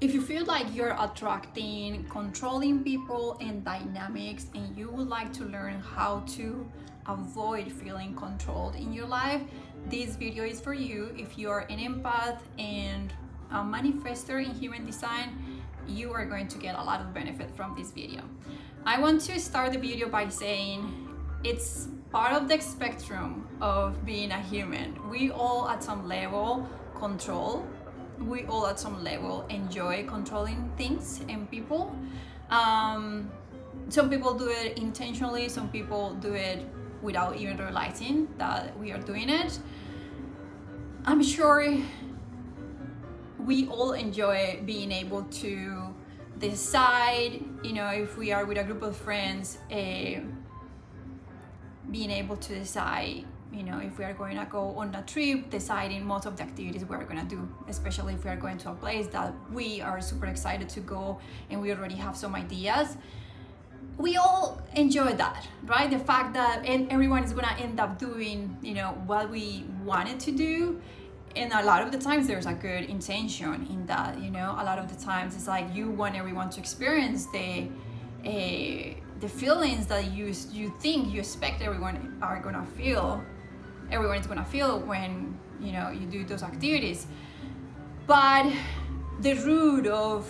If you feel like you're attracting controlling people and dynamics, and you would like to learn how to avoid feeling controlled in your life, this video is for you. If you are an empath and a manifester in human design, you are going to get a lot of benefit from this video. I want to start the video by saying it's part of the spectrum of being a human. We all at some level control. We all at some level enjoy controlling things and people. Some people do it intentionally, some people do it without even realizing that we are doing it. I'm sure we all enjoy being able to decide, if we are with a group of friends, being able to decide, if we are going to go on a trip, deciding most of the activities we're going to do, especially if we are going to a place that we are super excited to go and we already have some ideas. We all enjoy that, right? The fact that everyone is going to end up doing, what we wanted to do. And a lot of the times there's a good intention in that, a lot of the times it's like you want everyone to experience the feelings that you think you expect everyone is gonna feel when you do those activities. But the root of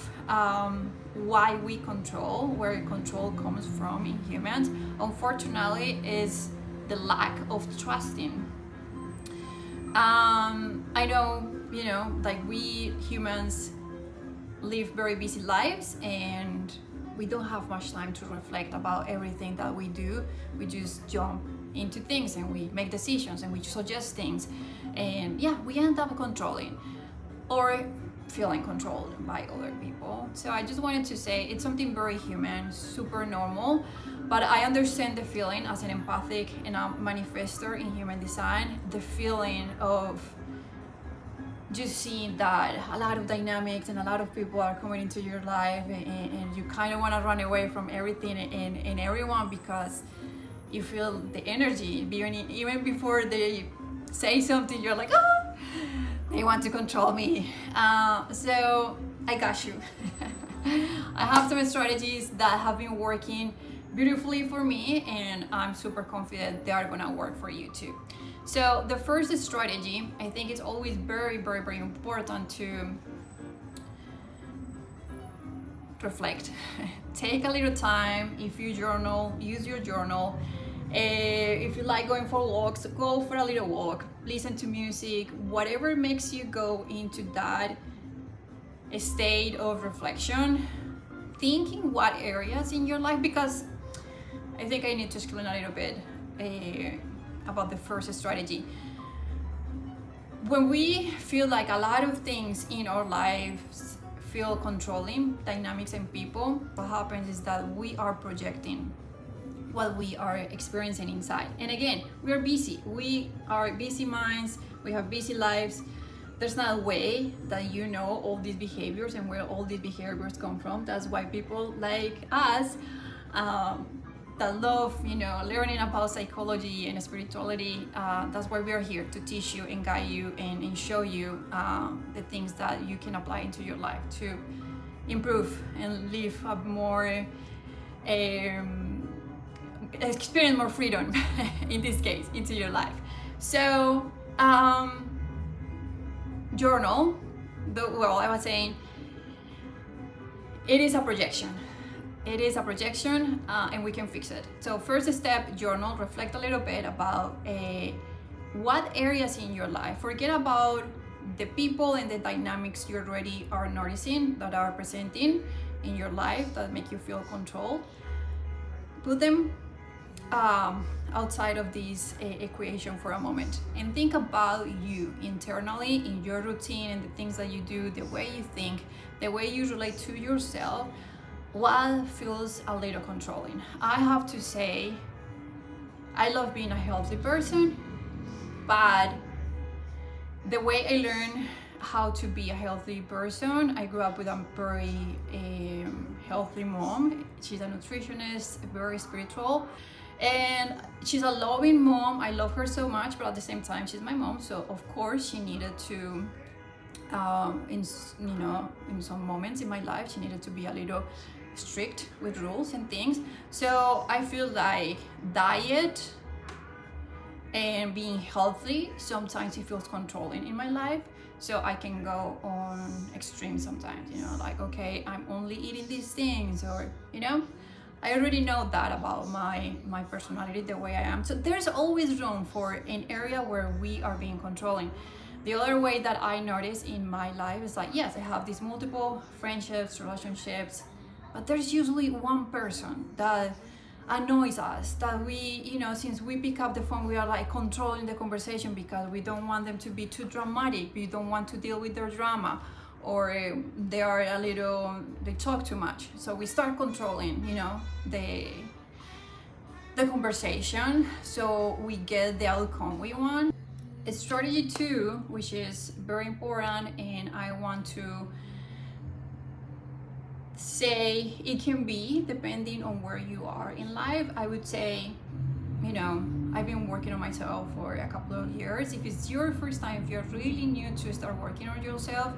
why we control, where control comes from in humans, unfortunately, is the lack of trusting. I know, like we humans live very busy lives and we don't have much time to reflect about everything that we do. We just jump into things and we make decisions and we suggest things, and we end up controlling or feeling controlled by other people. So I just wanted to say it's something very human, super normal, but I understand the feeling as an empathic and a manifestor in human design, the feeling of just seeing that a lot of dynamics and a lot of people are coming into your life, and you kind of want to run away from everything and everyone because you feel the energy. Even before they say something, you're like, oh, they want to control me. So I got you. I have some strategies that have been working beautifully for me, and I'm super confident they are gonna work for you too. So the first strategy, I think it's always very, very, very important to reflect. Take a little time. If you journal, use your journal. If you like going for walks, go for a little walk. Listen to music, whatever makes you go into that state of reflection. Thinking what areas in your life, because I think I need to explain a little bit about the first strategy. When we feel like a lot of things in our lives feel controlling, dynamics and people, what happens is that we are projecting what we are experiencing inside. And again, we are busy. We are busy minds. We have busy lives. There's not a way that you know all these behaviors and where all these behaviors come from. That's why people like us that love, learning about psychology and spirituality, that's why we are here, to teach you and guide you and show you the things that you can apply into your life to improve and live a more experience more freedom in this case into your life. So journal. I was saying it is a projection. It is a projection, and we can fix it. So first step, journal. Reflect a little bit about what areas in your life. Forget about the people and the dynamics you already are noticing that are presenting in your life that make you feel controlled. Put them outside of this equation for a moment and think about you internally in your routine and the things that you do, the way you think, the way you relate to yourself. What feels a little controlling? I have to say, I love being a healthy person, but the way I learned how to be a healthy person, I grew up with a very healthy mom. She's a nutritionist, very spiritual, and she's a loving mom. I love her so much, but at the same time, she's my mom, so of course she needed to in some moments in my life she needed to be a little strict with rules and things. So I feel like diet and being healthy sometimes it feels controlling in my life, so I can go on extreme sometimes, like, okay, I'm only eating these things, or I already know that about my personality, the way I am. So there's always room for an area where we are being controlling. The other way that I notice in my life is like, yes, I have these multiple friendships, relationships, but there's usually one person that annoys us, that we, since we pick up the phone, we are like controlling the conversation because we don't want them to be too dramatic, we don't want to deal with their drama, or they talk too much, so we start controlling the conversation, so we get the outcome we want. Strategy 2, which is very important, and I want to say it can be depending on where you are in life. I would say, I've been working on myself for a couple of years. If it's your first time, if you're really new to start working on yourself,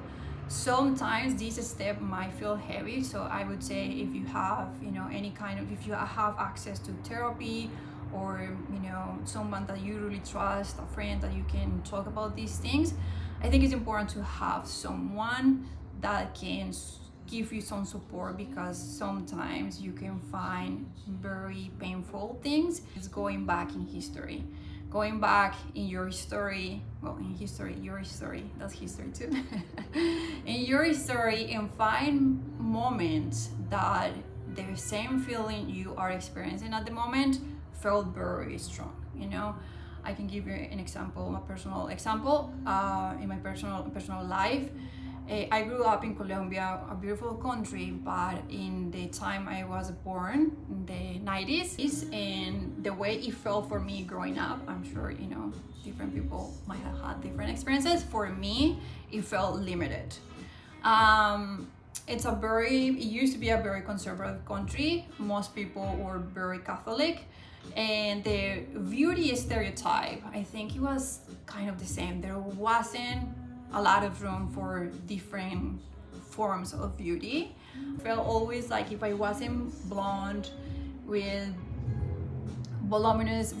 sometimes this step might feel heavy. So I would say if you have, if you have access to therapy, or someone that you really trust, a friend that you can talk about these things, I think it's important to have someone that can give you some support, because sometimes you can find very painful things. It's going back in history, going back in your story, your story, that's history too, in your story, and find moments that the same feeling you are experiencing at the moment felt very strong. I can give you an example, a personal example, in my personal life. I grew up in Colombia, a beautiful country, but in the time I was born, in the 90s, and the way it felt for me growing up, I'm sure, different people might have had different experiences. For me, it felt limited. It used to be a very conservative country. Most people were very Catholic, and the beauty stereotype, I think it was kind of the same. There wasn't a lot of room for different forms of beauty. I felt always like if I wasn't blonde with voluminous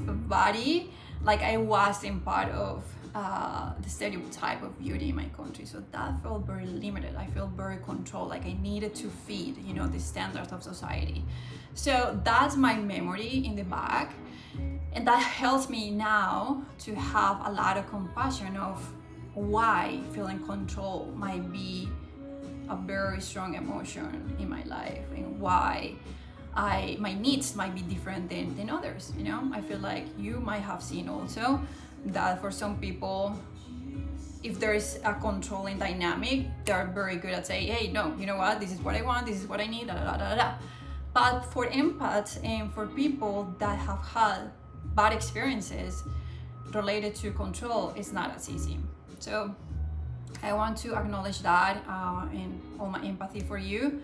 body, like I wasn't part of the stereotype of beauty in my country. So that felt very limited. I felt very controlled, like I needed to feed the standards of society. So that's my memory in the back, and that helps me now to have a lot of compassion of why feeling control might be a very strong emotion in my life, and why my needs might be different than others. I feel like you might have seen also that for some people, if there is a controlling dynamic, they're very good at saying, hey, no, you know what, this is what I want, this is what I need, da da da da. But for empaths and for people that have had bad experiences related to control, it's not as easy. So I want to acknowledge that, and all my empathy for you,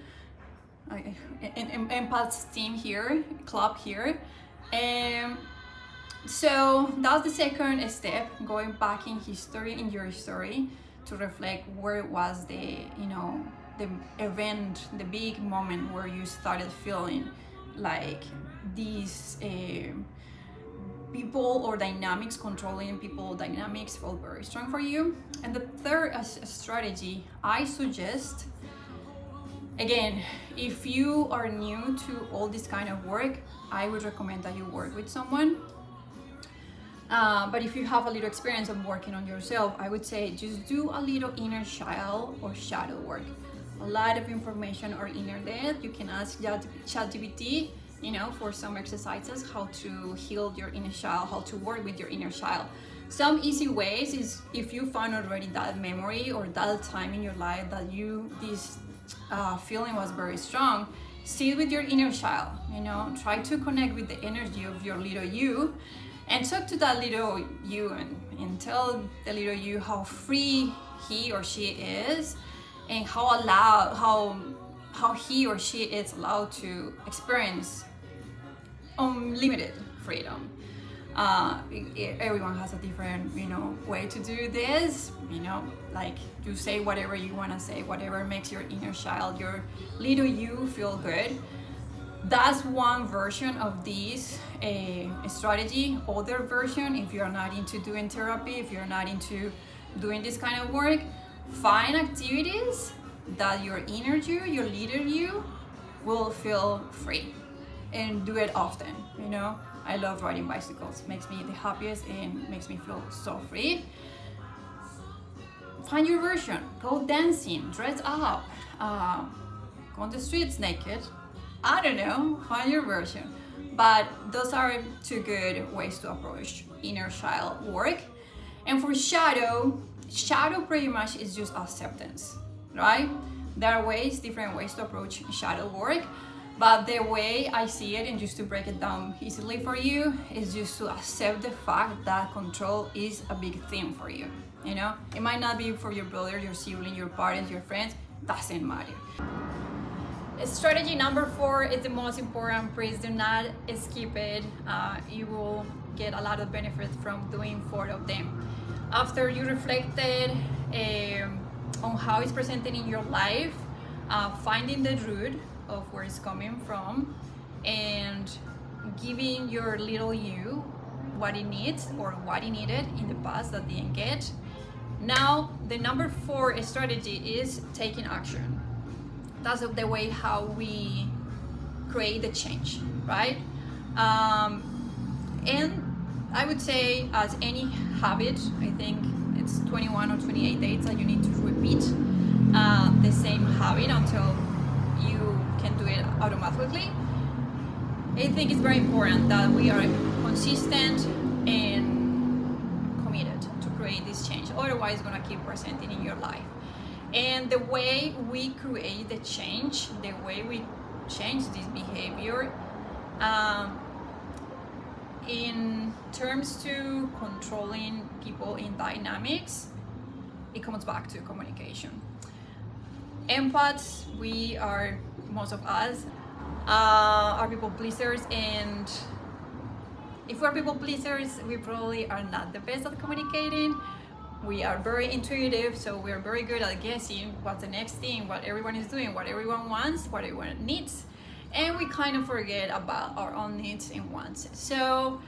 empaths team here, club here. So that's the second step, going back in history, in your story, to reflect where was the event, the big moment where you started feeling like these people or dynamics, controlling people dynamics, felt very strong for you. And the third strategy I suggest, again, if you are new to all this kind of work, I would recommend that you work with someone. But if you have a little experience of working on yourself, I would say just do a little inner child or shadow work. A lot of information on internet. You can ask ChatGPT, for some exercises, how to heal your inner child, how to work with your inner child. Some easy ways is, if you find already that memory or that time in your life that this feeling was very strong, sit with your inner child, try to connect with the energy of your little you, and talk to that little you, and tell the little you how free he or she is, and how he or she is allowed to experience unlimited freedom. Everyone has a different, way to do this. Like you say whatever you want to say, whatever makes your inner child, your little you feel good. That's one version of this strategy. Other version, if you're not into doing therapy, if you're not into doing this kind of work, find activities that your inner you, your leader you, will feel free, and do it often. I love riding bicycles. Makes me the happiest and makes me feel so free. Find your version. Go dancing, dress up, go on the streets naked. I don't know, find your version. But those are two good ways to approach inner child work. And for shadow pretty much is just acceptance, right? There are different ways to approach shadow work, but the way I see it, and just to break it down easily for you, is just to accept the fact that control is a big theme for you. It might not be for your brother, your sibling, your parents, your friends, doesn't matter. Strategy number 4 is the most important. Please do not skip it. You will get a lot of benefits from doing 4 of them. After you reflected on how it's presented in your life, finding the root of where it's coming from, and giving your little you what it needs or what it needed in the past that didn't get. Now, the number 4 strategy is taking action. That's the way how we create the change, right? And I would say, as any habit, I think it's 21 or 28 days that you need to repeat the same habit until you can do it automatically. I think it's very important that we are consistent and committed to create this change. Otherwise, it's gonna keep presenting in your life. And the way we create the change, the way we change this behavior, in terms to controlling people in dynamics, it comes back to communication. Empaths, most of us are people pleasers, and if we're people pleasers, we probably are not the best at communicating. We are very intuitive, so we're very good at guessing what's the next thing, what everyone is doing, what everyone wants, what everyone needs, and we kind of forget about our own needs and wants. So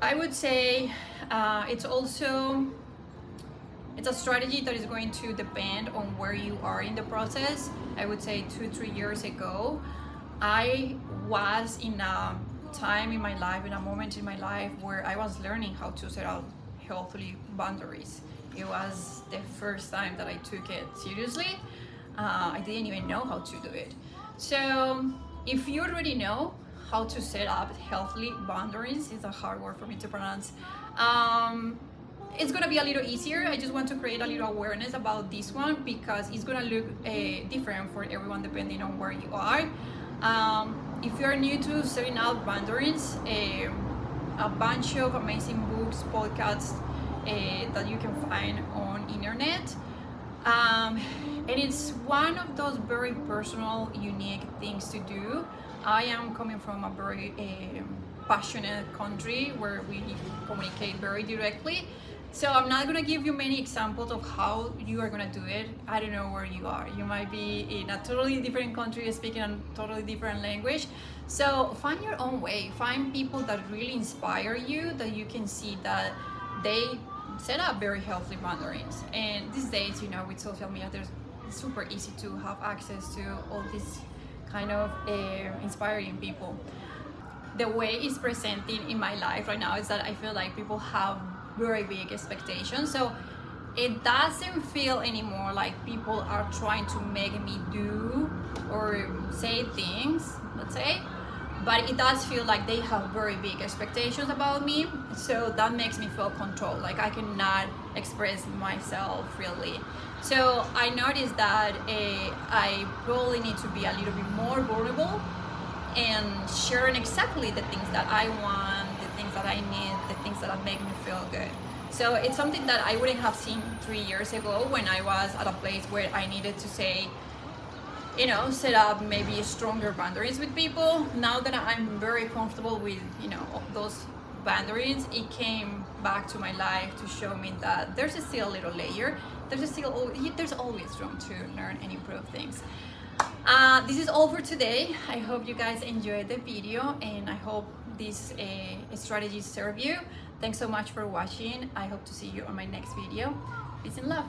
I would say it's a strategy that is going to depend on where you are in the process. I would say 2-3 years ago, I was in a time in my life, in a moment in my life, where I was learning how to set out healthy boundaries. It was the first time that I took it seriously. I didn't even know how to do it. So if you already know how to set up healthy boundaries, it's a hard word for me to pronounce, it's gonna be a little easier. I just want to create a little awareness about this one, because it's gonna look different for everyone depending on where you are. If you're new to setting out boundaries, a bunch of amazing books, podcasts that you can find on internet, and it's one of those very personal, unique things to do. I am coming from a very passionate country where we communicate very directly, so I'm not gonna give you many examples of how you are gonna do it. I don't know where you are. You might be in a totally different country speaking a totally different language. So find your own way. Find people that really inspire you, that you can see that they set up very healthy boundaries. And these days, with social media, it's super easy to have access to all these kind of inspiring people. The way it's presenting in my life right now is that I feel like people have very big expectations. So it doesn't feel anymore like people are trying to make me do or say things, let's say, but it does feel like they have very big expectations about me. So that makes me feel controlled, like I cannot express myself freely. So I noticed that I probably need to be a little bit more vulnerable and sharing exactly the things that I want, the things that I need, the things that make me feel good. So it's something that I wouldn't have seen 3 years ago when I was at a place where I needed to say, set up maybe stronger boundaries with people. Now that I'm very comfortable with, those boundaries, it came back to my life to show me that there's still a little layer. There's always room to learn and improve things. This is all for today. I hope you guys enjoyed the video, and I hope these strategies serve you. Thanks so much for watching. I hope to see you on my next video. Peace and love.